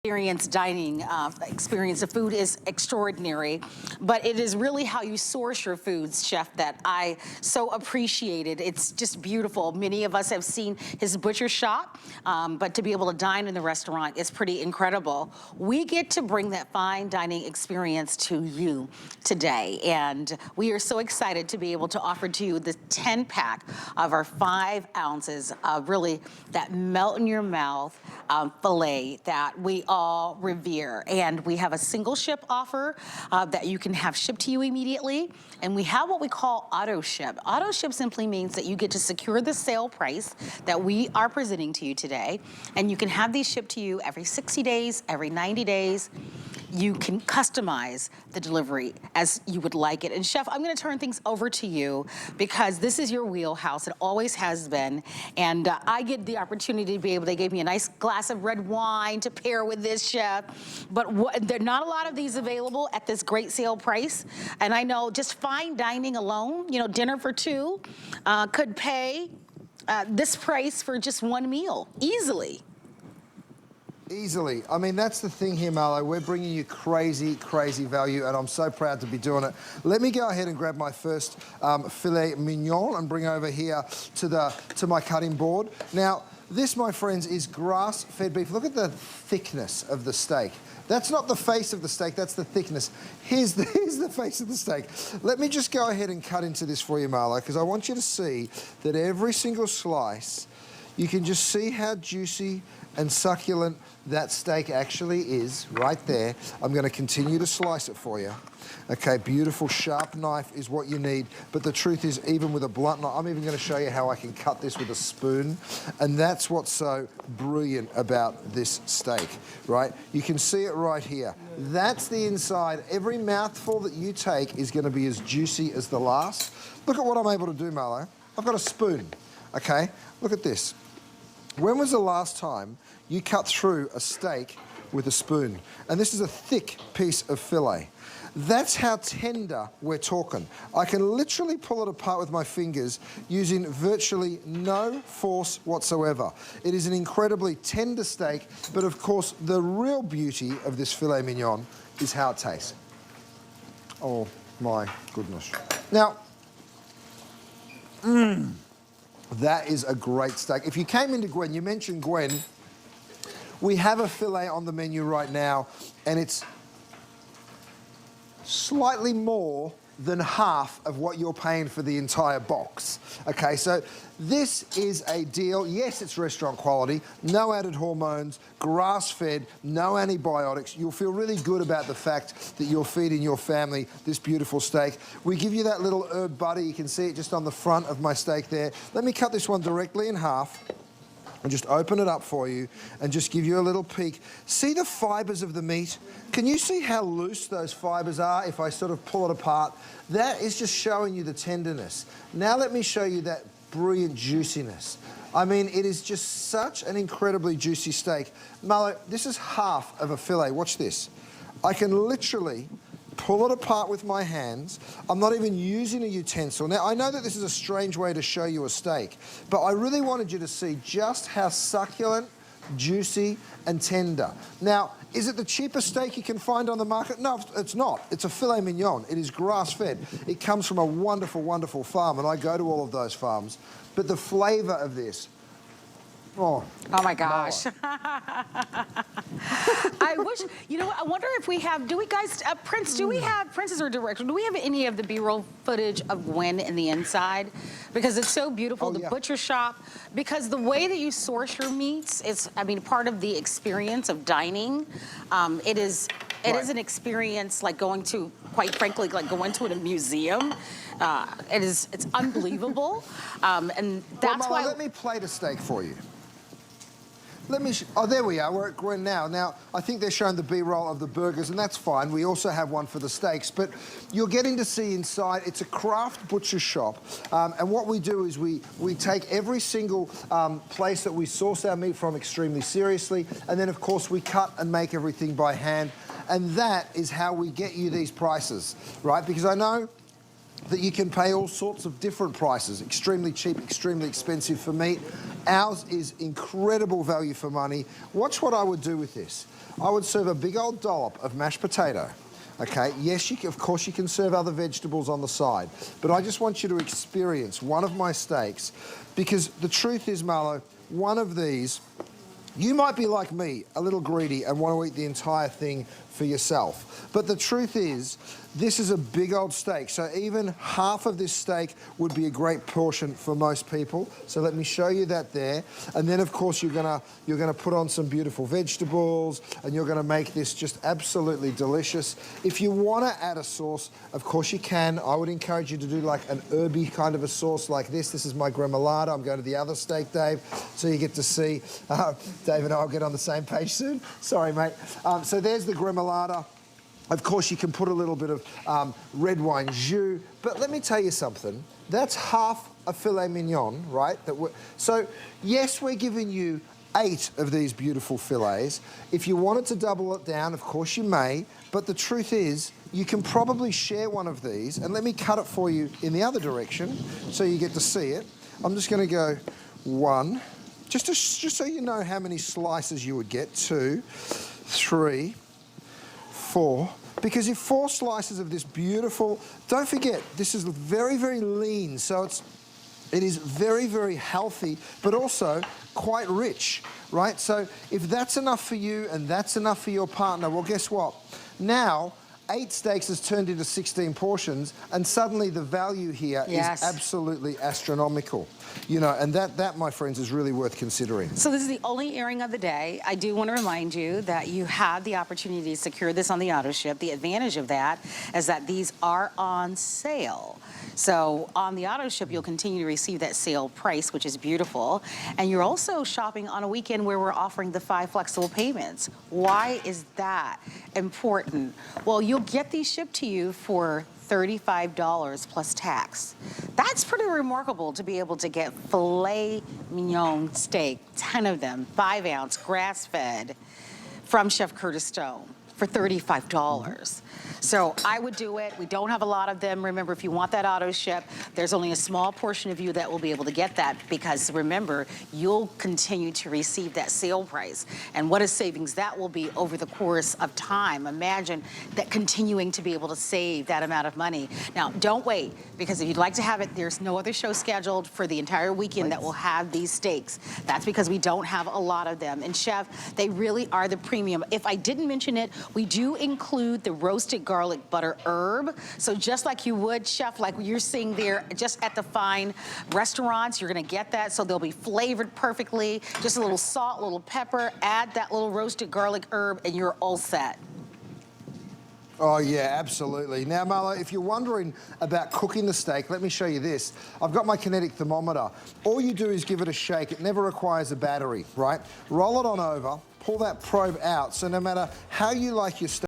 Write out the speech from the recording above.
Dining experience. The food is extraordinary, but it is really how you source your foods, Chef, that I so appreciated. It's just beautiful. Many of us have seen his butcher shop, but to be able to dine in the restaurant is pretty incredible. We get to bring that fine dining experience to you today, and we are so excited to be able to offer to you the 10-pack of our 5 ounces of really that melt in your mouth filet that we all revere. And we have a single ship offer that you can have shipped to you immediately. And we have what we call auto ship. Auto ship simply means that you get to secure the sale price that we are presenting to you today. And you can have these shipped to you every 60 days, every 90 days. You can customize the delivery as you would like it. And Chef, I'm gonna turn things over to you because this is your wheelhouse. It always has been. And I get the opportunity to be able, they gave me a nice glass of red wine to pair with this, Chef. But there are not a lot of these available at this great sale price. And I know just fine dining alone, you know, dinner for 2 could pay this price for just 1 meal, easily. Easily. I mean, that's the thing here, Marlo. We're bringing you crazy, crazy value, and I'm so proud to be doing it. Let me go ahead and grab my first filet mignon and bring over here to my cutting board. Now, this, my friends, is grass-fed beef. Look at the thickness of the steak. That's not the face of the steak, that's the thickness. Here's the face of the steak. Let me just go ahead and cut into this for you, Marlo, because I want you to see that every single slice, you can just see how juicy and succulent that steak actually is right there. I'm going to continue to slice it for you. Okay, beautiful sharp knife is what you need, but the truth is, even with a blunt knife, I'm even going to show you how I can cut this with a spoon, and that's what's so brilliant about this steak, right? You can see it right here. That's the inside. Every mouthful that you take is going to be as juicy as the last. Look at what I'm able to do, Marlo. I've got a spoon, okay? Look at this. When was the last time you cut through a steak with a spoon? And this is a thick piece of filet. That's how tender we're talking. I can literally pull it apart with my fingers using virtually no force whatsoever. It is an incredibly tender steak, but of course the real beauty of this filet mignon is how it tastes. Oh my goodness. Now, that is a great steak. If you came into Gwen, you mentioned Gwen, we have a filet on the menu right now, and it's slightly more than half of what you're paying for the entire box. Okay, so this is a deal. Yes, it's restaurant quality, no added hormones, grass-fed, no antibiotics. You'll feel really good about the fact that you're feeding your family this beautiful steak. We give you that little herb butter. You can see it just on the front of my steak there. Let me cut this one directly in half and just open it up for you and just give you a little peek. See the fibres of the meat? Can you see how loose those fibres are if I sort of pull it apart? That is just showing you the tenderness. Now let me show you that brilliant juiciness. I mean, it is just such an incredibly juicy steak. Marlo, this is half of a filet. Watch this. I can literally pull it apart with my hands. I'm not even using a utensil. Now, I know that this is a strange way to show you a steak, but I really wanted you to see just how succulent, juicy, and tender. Now, is it the cheapest steak you can find on the market? No, it's not. It's a filet mignon. It is grass-fed. It comes from a wonderful, wonderful farm, and I go to all of those farms. But the flavour of this, oh my gosh. I wish, you know, I wonder if we have, do we guys, Prince, do we have, Prince's our director, do we have any of the B-roll footage of Gwen in the inside? Because it's so beautiful, the butcher shop, because the way that you source your meats is, I mean, part of the experience of dining. It is an experience like going to, quite frankly, like going to a museum. It's unbelievable. And that's why. Let me plate a steak for you. Let me, oh, there we are, we're at Gwen now. Now, I think they're showing the B-roll of the burgers, and that's fine. We also have one for the steaks, but you're getting to see inside. It's a craft butcher shop, and what we do is we take every single place that we source our meat from extremely seriously, and then, of course, we cut and make everything by hand, and that is how we get you these prices, right? Because I know that you can pay all sorts of different prices, extremely cheap, extremely expensive for meat. Ours is incredible value for money. Watch what I would do with this. I would serve a big old dollop of mashed potato. Okay, yes, of course you can serve other vegetables on the side, but I just want you to experience one of my steaks, because the truth is, Marlo, one of these, you might be like me, a little greedy and want to eat the entire thing for yourself. But the truth is, this is a big old steak, so even half of this steak would be a great portion for most people. So let me show you that there. And then, of course, you're gonna put on some beautiful vegetables, and you're gonna make this just absolutely delicious. If you wanna add a sauce, of course you can. I would encourage you to do like an herby kind of a sauce like this. This is my gremolata. I'm going to the other steak, Dave, so you get to see. Dave and I will get on the same page soon. Sorry, mate. So there's the gremolata. Of course, you can put a little bit of red wine jus, but let me tell you something. That's half a filet mignon, right? So, yes, we're giving you 8 of these beautiful fillets. If you wanted to double it down, of course you may, but the truth is, you can probably share one of these, and let me cut it for you in the other direction so you get to see it. I'm just gonna go 1, just so you know how many slices you would get. 2, 3, 4, because if 4 slices of this beautiful, don't forget, this is very, very lean, so it is very, very healthy, but also quite rich, right? So if that's enough for you and that's enough for your partner, well, guess what? Now, 8 steaks has turned into 16 portions, and suddenly the value here is absolutely astronomical. You know, and that, my friends, is really worth considering. So this is the only airing of the day. I do want to remind you that you have the opportunity to secure this on the auto ship. The advantage of that is that these are on sale. So on the auto ship, you'll continue to receive that sale price, which is beautiful. And you're also shopping on a weekend where we're offering the 5 flexible payments. Why is that important? Well, you'll get these shipped to you for $35 plus tax. That's pretty remarkable to be able to get filet mignon steak, 10 of them, 5-ounce, grass-fed, from Chef Curtis Stone for $35. So I would do it. We don't have a lot of them. Remember, if you want that auto ship, there's only a small portion of you that will be able to get that, because remember, you'll continue to receive that sale price. And what a savings that will be over the course of time. Imagine that continuing to be able to save that amount of money. Now, don't wait, because if you'd like to have it, there's no other show scheduled for the entire weekend that will have these steaks. That's because we don't have a lot of them. And Chef, they really are the premium. If I didn't mention it, we do include the roasted garlic butter herb. So just like you would, Chef, like you're seeing there just at the fine restaurants, you're gonna get that. So they'll be flavored perfectly. Just a little salt, a little pepper, add that little roasted garlic herb, and you're all set. Oh, yeah, absolutely. Now, Marlo, if you're wondering about cooking the steak, let me show you this. I've got my kinetic thermometer. All you do is give it a shake. It never requires a battery, right? Roll it on over, pull that probe out, so no matter how you like your steak,